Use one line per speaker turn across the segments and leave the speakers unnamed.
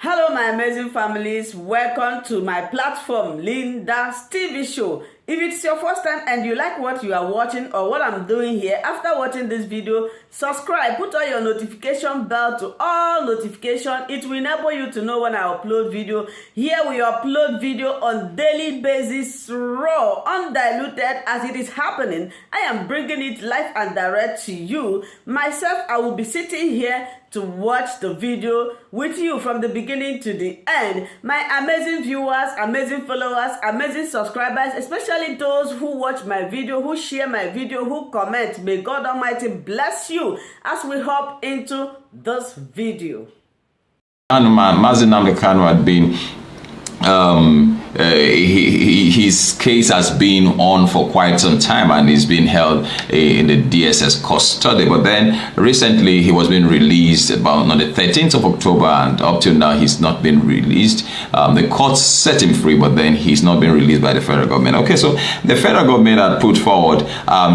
Hello my amazing families, welcome to my platform Linda's TV show. If it's your first time and you like what you are watching or what I'm doing here, after watching this video, subscribe, put on your notification bell to all notification. It will enable you to know when I upload video. Here we upload video on daily basis, raw, undiluted as it is happening. I am bringing it live and direct to you. Myself, I will be sitting here to watch the video with you from the beginning to the end. My amazing viewers, amazing followers, amazing subscribers, especially those who watch my video, who share my video, who comment. May God Almighty bless you as we hop into this video.
Nnamdi Kanu had been his case has been on for quite some time and he's been held in the DSS custody, but then recently he was being released about on the 13th of October, and up till now he's not been released. The court set him free, but then he's not been released by the federal government. Okay, so the federal government had put forward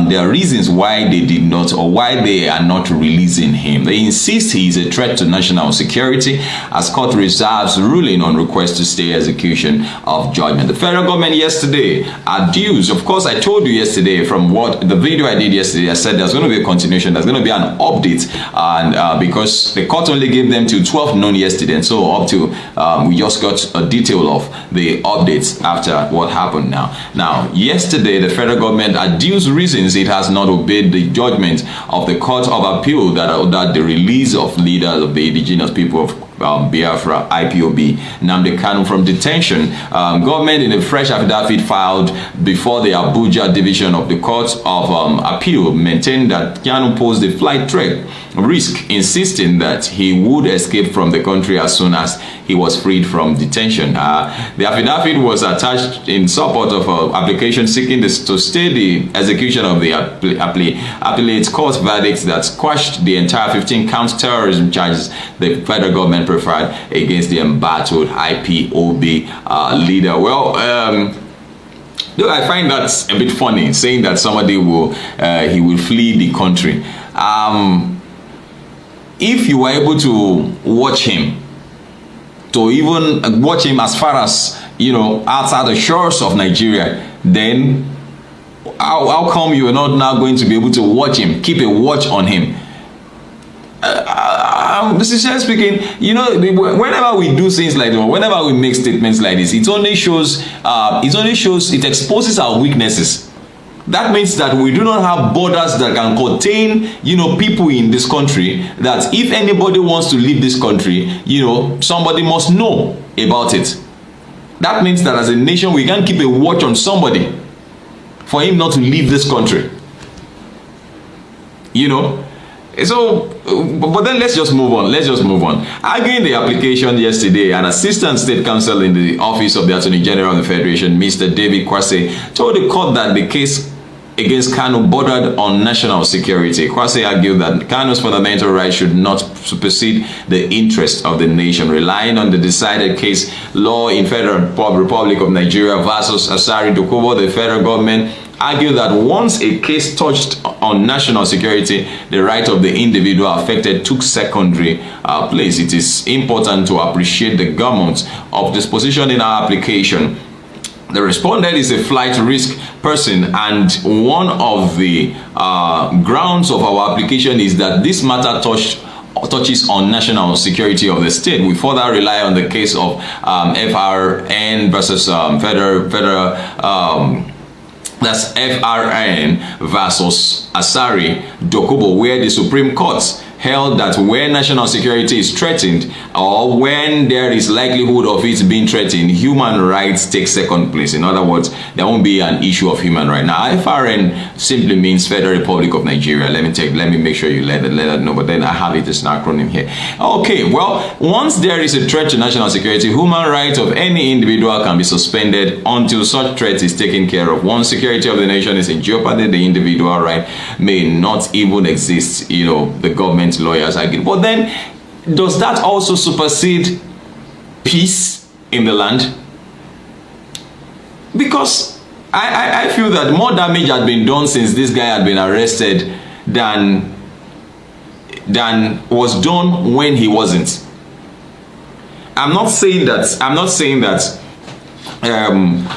their reasons why they did not, or why they are not releasing him. They insist he is a threat to national security as court reserves ruling on request to stay execution of judgment. The federal government yesterday adduced, of course I told you yesterday from what the video I did yesterday, I said there's going to be a continuation, there's going to be an update, and because the court only gave them till 12 noon yesterday, and so up to we just got a detail of the updates after what happened now. Yesterday the federal government adduced reasons it has not obeyed the judgment of the Court of Appeal that the release of leaders of the indigenous people of Biafra, IPOB, Nnamdi Kanu from detention. Government in a fresh affidavit filed before the Abuja division of the Court of Appeal maintained that Kanu posed a flight threat risk, insisting that he would escape from the country as soon as he was freed from detention. The affidavit was attached in support of an application seeking to stay the execution of the appellate court verdict that quashed the entire 15-count terrorism charges the federal government preferred against the embattled IPOB leader. Well, though I find that a bit funny, saying that somebody will he will flee the country. If you were able to watch him, to even watch him as far as, you know, outside the shores of Nigeria, then how come you are not now going to be able to watch him, keep a watch on him? Sincerely speaking, you know, whenever we do things like that, whenever we make statements like this, it only shows, it exposes our weaknesses. That means that we do not have borders that can contain, you know, people in this country, that if anybody wants to leave this country, you know, somebody must know about it. That means that as a nation, we can't keep a watch on somebody for him not to leave this country. You know? So, but then let's just move on. Arguing the application yesterday, an assistant state counsel in the office of the Attorney General of the Federation, Mr. David Kwase, told the court that the case against Kanu bordered on national security. Kwase argued that Kanu's fundamental rights should not supersede the interest of the nation, relying on the decided case law in Federal Republic of Nigeria versus Asari Dokubo. The federal government argued that once a case touched on national security, the right of the individual affected took secondary place. It is important to appreciate the government of this position in our application. The respondent is a flight risk person, and one of the grounds of our application is that this matter touches on national security of the state. We further rely on the case of FRN versus that's FRN versus Asari Dokubo, where the Supreme Court held that when national security is threatened, or when there is likelihood of it being threatened, human rights take second place. In other words, there won't be an issue of human rights. Now, FRN simply means Federal Republic of Nigeria. Let me make sure you let that know, but then I have it as an acronym here. Okay, well, once there is a threat to national security, human rights of any individual can be suspended until such threat is taken care of. Once security of the nation is in jeopardy, the individual right may not even exist. You know, the government lawyers argue. But then, does that also supersede peace in the land? Because I feel that more damage had been done since this guy had been arrested than was done when he wasn't. I'm not saying that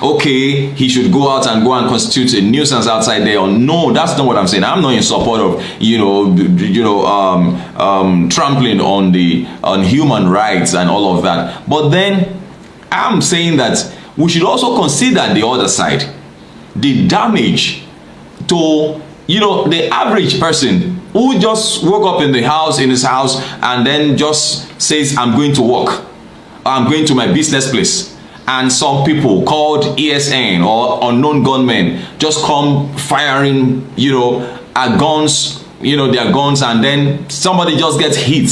okay, he should go out and constitute a nuisance outside there. Or no, that's not what I'm saying. I'm not in support of trampling on human rights and all of that. But then I'm saying that we should also consider the other side, the damage to the average person who just woke up in his house and then just says, I'm going to work, I'm going to my business place. And some people called ESN or unknown gunmen just come firing, at guns, their guns, and then somebody just gets hit.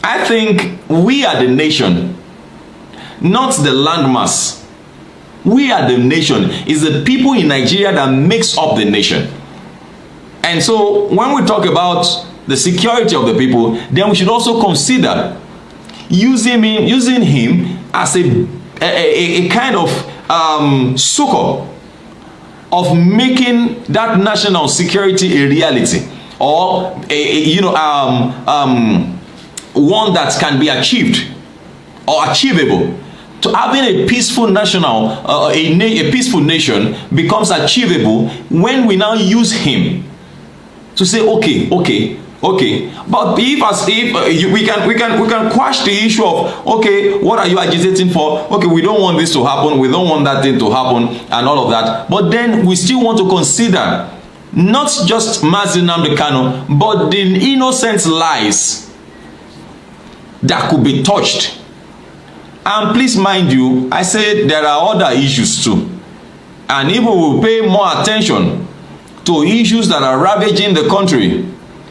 I think we are the nation, not the landmass. We are the nation. It's the people in Nigeria that makes up the nation. And so when we talk about the security of the people, then we should also consider using him as a kind of succor of making that national security a reality, or one that can be achieved or achievable. To having a peaceful a peaceful nation becomes achievable when we now use him to say, okay. But if we can quash the issue of, okay, what are you agitating for? Okay, we don't want this to happen, we don't want that thing to happen, and all of that. But then we still want to consider not just Nnamdi Kanu, but the innocent lives that could be touched. And please mind you, I said there are other issues too. And if we will pay more attention to issues that are ravaging the country,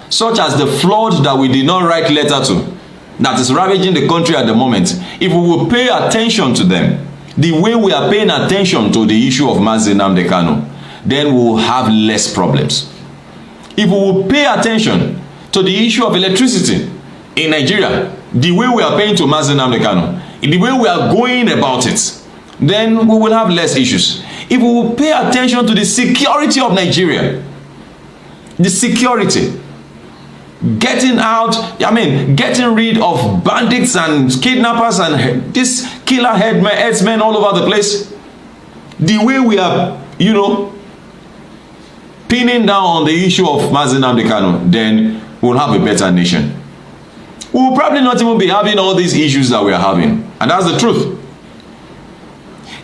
such as the flood that we did not write letter to, that is ravaging the country at the moment, if we will pay attention to them, the way we are paying attention to the issue of Nnamdi Kanu, then we will have less problems. If we will pay attention to the issue of electricity in Nigeria, the way we are paying to Nnamdi Kanu, the way we are going about it, then we will have less issues. If we will pay attention to the security of Nigeria, the security, getting rid of bandits and kidnappers and this killer headsmen all over the place, the way we are, pinning down on the issue of Nnamdi Kanu, then we'll have a better nation. We'll probably not even be having all these issues that we are having. And that's the truth.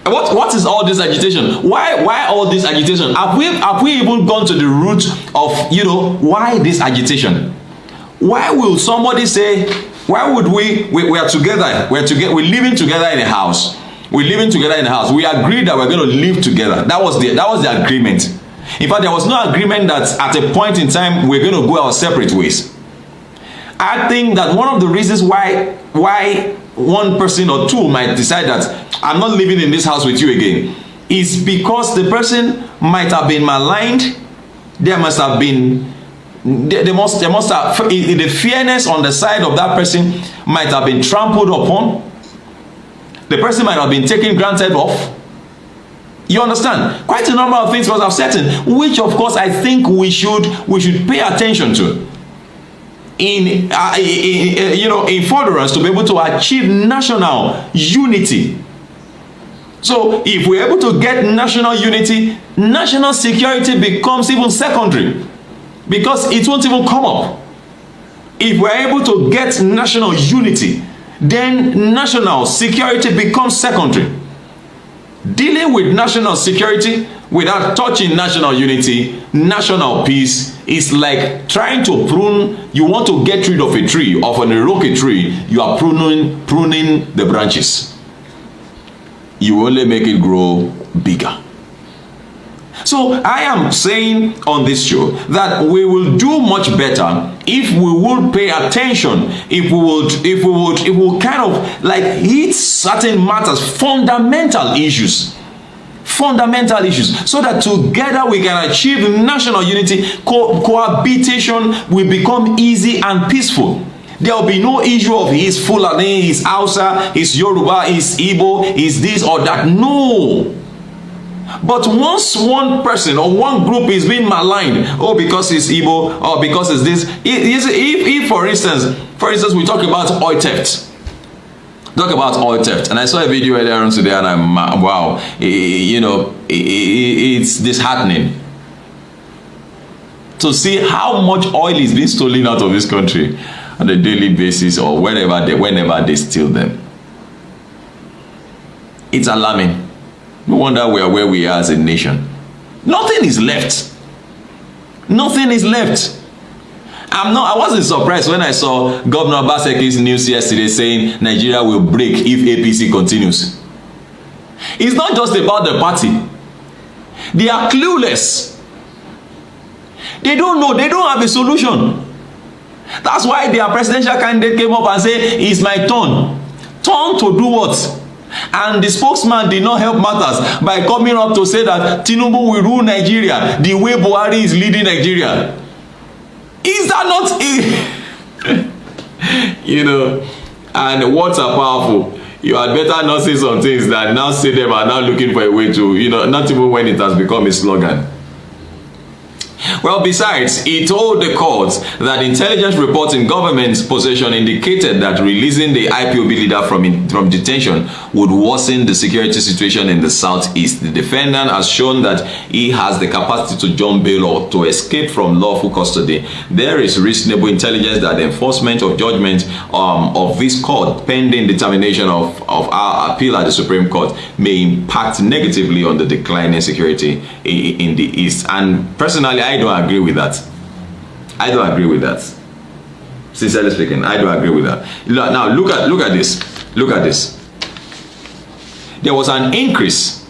And what is all this agitation? Why all this agitation? Have we even gone to the root of, why this agitation? Why will somebody say, why would we are together, we're living together in a house. We're living together in a house. We agreed that we're going to live together. That was the agreement. In fact, there was no agreement that at a point in time we're going to go our separate ways. I think that one of the reasons why one person or two might decide that I'm not living in this house with you again is because the person might have been maligned. There must have been the fairness on the side of that person might have been trampled upon. The person might have been taken granted of. You understand? Quite a number of things must have settled, which of course I think we should pay attention to. In furtherance to be able to achieve national unity. So if we're able to get national unity, national security becomes even secondary, because it won't even come up. If we're able to get national unity, then national security becomes secondary. Dealing with national security without touching national unity, national peace, is like trying to prune. You want to get rid of a tree, of an Iroquois tree, you are pruning the branches. You only make it grow bigger. So I am saying on this show that we will do much better if we would pay attention, if we would kind of like hit certain matters, fundamental issues, so that together we can achieve national unity. Cohabitation will become easy and peaceful. There will be no issue of his Fulani, his Hausa, his Yoruba, his Igbo, his this or that. No. But once one person or one group is being maligned, because it's Igbo or because it's this, if for instance we talk about oil theft, Talk about oil theft. And I saw a video earlier on today, and I'm wow, it's disheartening to see how much oil is being stolen out of this country on a daily basis, or whenever they steal them. It's alarming. No wonder we are where we are as a nation. Nothing is left. Nothing is left. I wasn't surprised when I saw Governor Obaseki's news yesterday saying Nigeria will break if APC continues. It's not just about the party. They are clueless. They don't know. They don't have a solution. That's why their presidential candidate came up and said, it's my turn. Turn to do what? And the spokesman did not help matters by coming up to say that Tinubu will rule Nigeria the way Buhari is leading Nigeria. Is that not and words are powerful. You had better not say some things than now say them and now looking for a way to, not even when it has become a slogan. Well, besides, he told the court that intelligence reports in government's possession indicated that releasing the IPOB leader from detention would worsen the security situation in the southeast. The defendant has shown that he has the capacity to jump bail or to escape from lawful custody. There is reasonable intelligence that the enforcement of judgment of this court, pending determination of our appeal at the Supreme Court, may impact negatively on the declining security in the east. And personally, I don't agree with that. I don't agree with that. Sincerely speaking, I don't agree with that. Now look at this. Look at this. There was an increase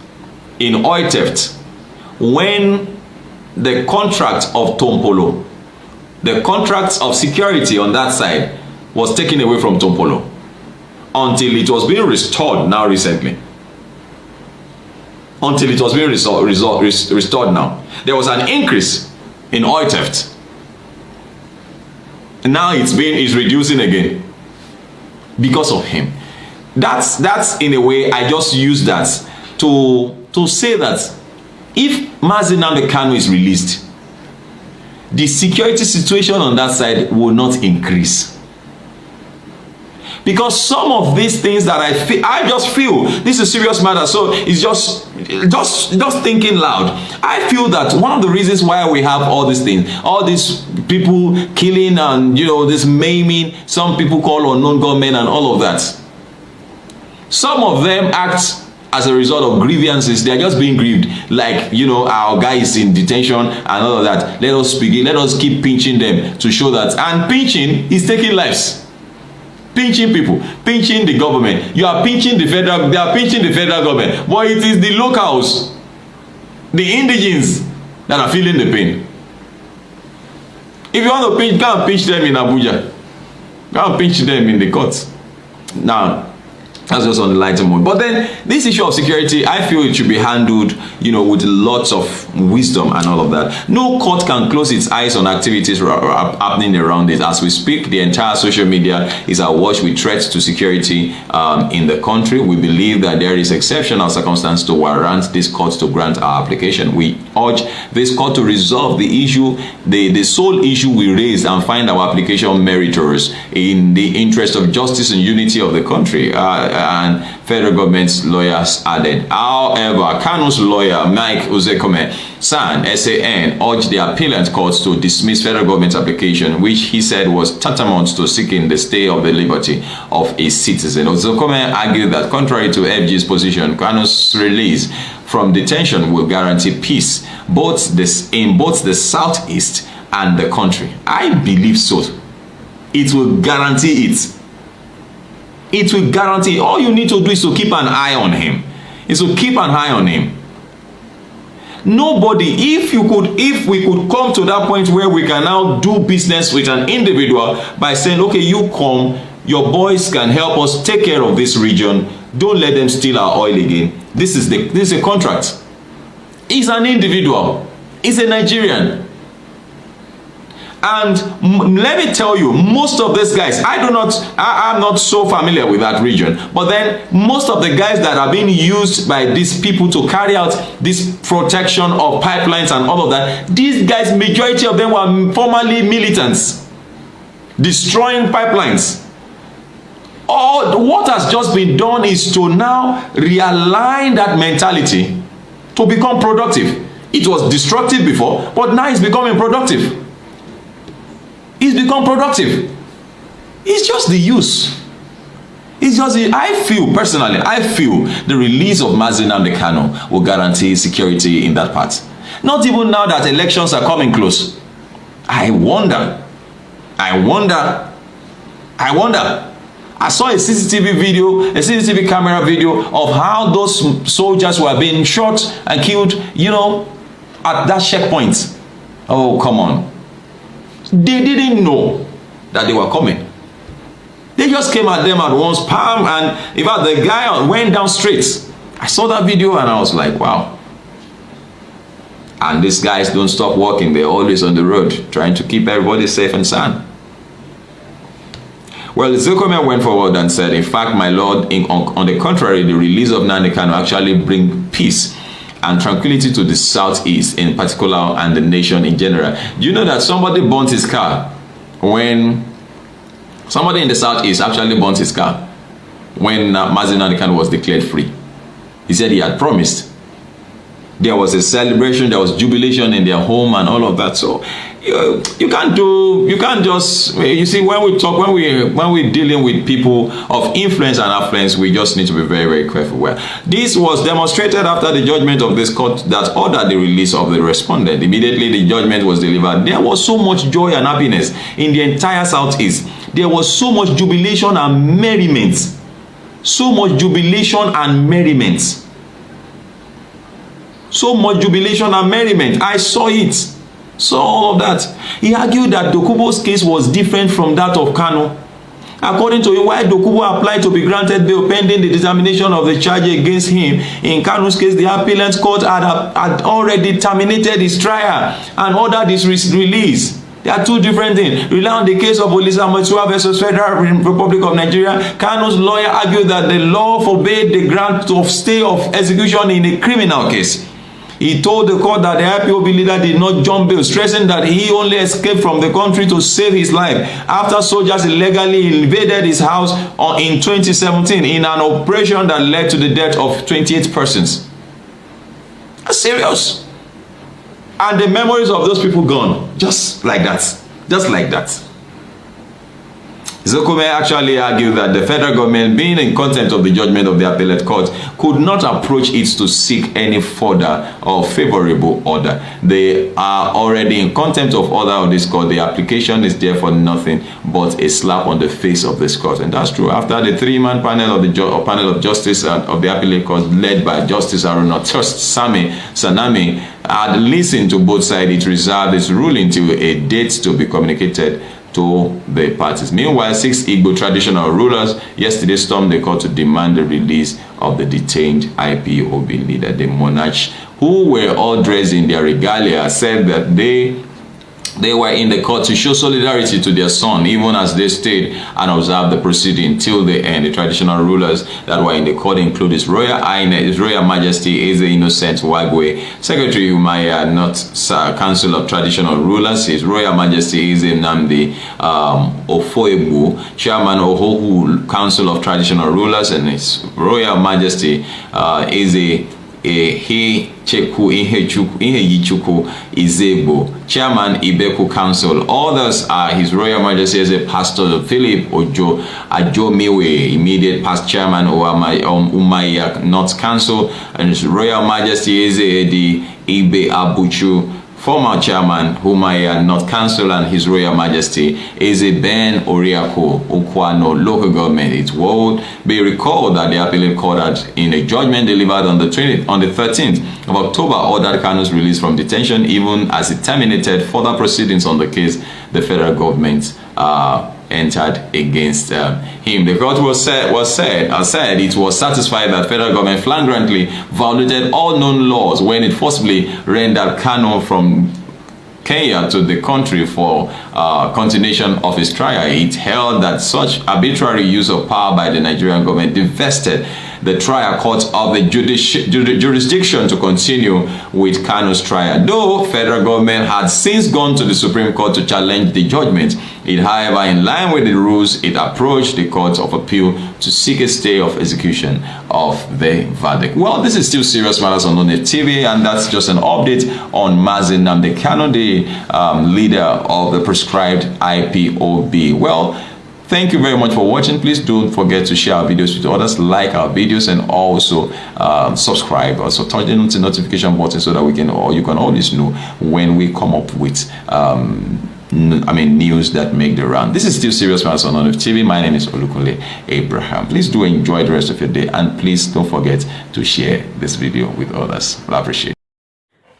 in oil theft when the contract of Tompolo, the contract of security on that side, was taken away from Tompolo until it was being restored now recently. Until it was being restored now. There was an increase in oil theft. Now it's reducing again because of him. That's in a way, I just use that to say that if Nnamdi Kanu is released, the security situation on that side will not increase. Because some of these things that I just feel this is a serious matter. So it's just thinking loud. I feel that one of the reasons why we have all these things, all these people killing and this maiming, some people call unknown gunmen and all of that. Some of them act as a result of grievances. They are just being grieved, like our guy is in detention and all of that. Let us keep pinching them to show that. And pinching is taking lives. Pinching people, pinching the government. You are pinching the federal, they are pinching the federal government. But it is the locals, the indigenes, that are feeling the pain. If you want to pinch, go and pinch them in Abuja. Go and pinch them in the courts. Now, that's just on the lighter mode. But then this issue of security, I feel it should be handled, with lots of wisdom and all of that. No court can close its eyes on activities happening around it. As we speak, the entire social media is awash with threats to security in the country. We believe that there is exceptional circumstance to warrant this court to grant our application. We urge this court to resolve the issue, the sole issue we raised, and find our application meritorious in the interest of justice and unity of the country. And federal government's lawyers added. However, Kanu's lawyer, Mike Uzekome San, SAN, urged the appellant courts to dismiss federal government's application, which he said was tantamount to seeking the stay of the liberty of a citizen. Uzekome argued that contrary to FG's position, Kanu's release from detention will guarantee peace in both the southeast and the country. I believe so. It will guarantee it. It will guarantee. All you need to do is to keep an eye on him. Nobody, if we could come to that point where we can now do business with an individual by saying, okay, you come, your boys can help us take care of this region. Don't let them steal our oil again. This is a contract. He's an individual. He's a Nigerian. And let me tell you, most of these guys, I'm not so familiar with that region, but then most of the guys that are being used by these people to carry out this protection of pipelines and all of that, these guys, majority of them were formerly militants, destroying pipelines. All what has just been done is to now realign that mentality to become productive. It was destructive before, but now it's becoming productive. It's become productive. It's just the use. It's just I feel personally, the release of Nnamdi Kanu will guarantee security in that part. Not even now that elections are coming close. I wonder. I saw a CCTV camera video of how those soldiers were being shot and killed, you know, at that checkpoint. Oh, come on. They didn't know that they were coming. They just came at them at once, palm, and in fact, the guy went down straight. I saw that video and I was like, wow. And these guys don't stop walking. They're always on the road, trying to keep everybody safe and sound. Well, Zulkome went forward and said, in fact, my lord, on the contrary, the release of Nnamdi Kanu actually bring peace and tranquility to the southeast in particular and the nation in general. Do you know that somebody burnt his car when somebody in the southeast actually burnt his car when Nnamdi Kanu was declared free? He said he had promised. There was a celebration, there was jubilation in their home and all of that. So you can't just, you see, when we're dealing with people of influence and affluence, we just need to be very, very careful. Well, this was demonstrated after the judgment of this court that ordered the release of the respondent. Immediately the judgment was delivered. There was so much joy and happiness in the entire southeast. There was so much jubilation and merriment. So much jubilation and merriment. So much jubilation and merriment. I saw it. Saw all of that. He argued that Dokubo's case was different from that of Kanu. According to him, while Dokubo applied to be granted bail pending the determination of the charge against him, in Kanu's case, the appellate court had already terminated his trial and ordered his release. There are two different things. Rely on the case of Olisa Matua versus Federal Republic of Nigeria. Kanu's lawyer argued that the law forbade the grant of stay of execution in a criminal case. He told the court that the IPOB leader did not jump bail, stressing that he only escaped from the country to save his life after soldiers illegally invaded his house in 2017 in an operation that led to the death of 28 persons. That's serious. And the memories of those people gone, just like that. Just like that. Zulkome actually argued that the federal government, being in contempt of the judgment of the appellate court, could not approach it to seek any further or favorable order. They are already in contempt of order of this court. The application is therefore nothing but a slap on the face of this court. And that's true. After the three-man panel of the panel of justice of the appellate court, led by Justice Aruna Sanami, had listened to both sides, it reserved its ruling till a date to be communicated to the parties. Meanwhile, 6 Igbo traditional rulers yesterday stormed the court to demand the release of the detained IPOB leader. The monarchs, who were all dressed in their regalia, said that they were in the court to show solidarity to their son, even as they stayed and observed the proceeding till the end. The traditional rulers that were in the court include His Royal Highness, His Royal Majesty Eze Innocent Wagwe, Secretary Umaya, Council of Traditional Rulers, His Royal Majesty Eze Nnamdi Ofoebu, Chairman Ohohu Council of Traditional Rulers, and His Royal Majesty Eze Iheyichuku Izebo, Chairman Ibeku Council. Others are His Royal Majesty as a Pastor Philip Ojo Ajomiwe, immediate past Chairman Umaya North Council, and His Royal Majesty Eze Edi Ibe Abuchu, former Chairman Umaya North Council, and His Royal Majesty Eze Ben Oriako Okwano Local Government. It will be recalled that the appellate court had, in a judgment delivered on the 13th of October, ordered Kanu's release from detention, even as it terminated further proceedings on the case the federal government entered against him. The court said it was satisfied that federal government flagrantly violated all known laws when it forcibly rendered Kanu from Kenya to the country for continuation of his trial. It held that such arbitrary use of power by the Nigerian government divested the trial court of the jurisdiction to continue with Kanu's trial. Though federal government had since gone to the Supreme Court to challenge the judgment, It, however, in line with the rules, it approached the Court of Appeal to seek a stay of execution of the verdict. Well, this is still Serious Matters on Onif TV, and that's just an update on Nnamdi Kanu, the leader of the proscribed IPOB. Well, thank you very much for watching. Please don't forget to share our videos with others, like our videos, and also subscribe. Also touch the notification button so that we can, or you can always know when we come up with news that make the round. This is still Serious Matters on Onif TV. My name is Olukunle Abraham. Please do enjoy the rest of your day, and please don't forget to share this video with others. I appreciate it.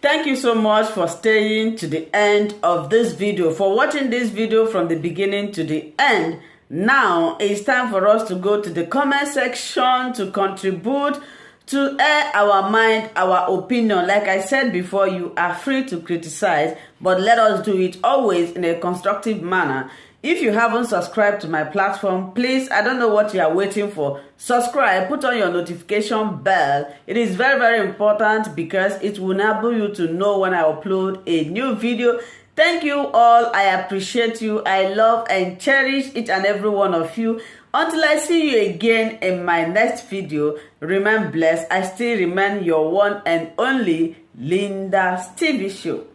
Thank you so much for staying to the end of this video, for watching this video from the beginning to the end. Now it's time for us to go to the comment section to contribute, to air our mind, our opinion. Like I said before, you are free to criticize, but let us do it always in a constructive manner. If you haven't subscribed to my platform, please, I don't know what you are waiting for. Subscribe, put on your notification bell. It is very, very important because it will enable you to know when I upload a new video. Thank you all. I appreciate you. I love and cherish each and every one of you. Until I see you again in my next video, remain blessed. I still remain your one and only Linda's TV show.